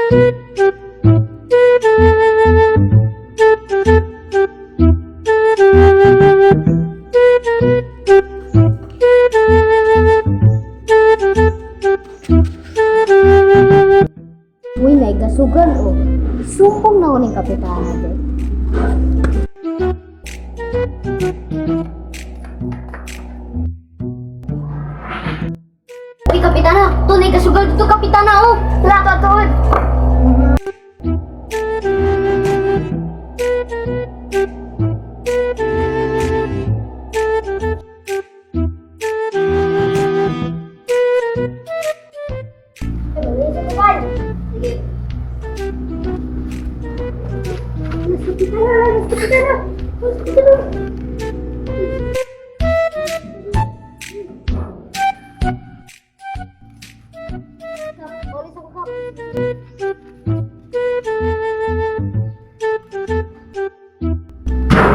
Uy, naigasugan o. Sumpong na ko ng kapitana din. Uy, kapitana! Tunay kasugal dito, kapitana o! Lato, tuod!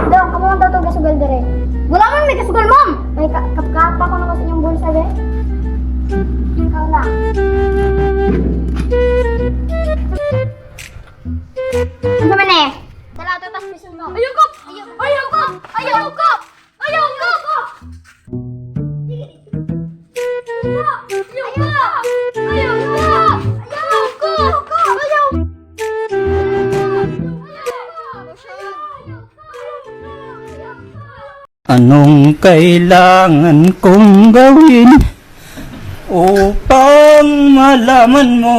Daw, kamu ang tawag kasugal dire. Wala man may kasugal, ma'am! Ay, kapkapa ko naman sa inyong bulsa dire. Ikaw na. Ano man eh? Tala, ito tas piso mo. Ayaw ko! Ayaw ko! Ayaw ko! Ayaw ko! Anong kailangan kong gawin upang malaman mo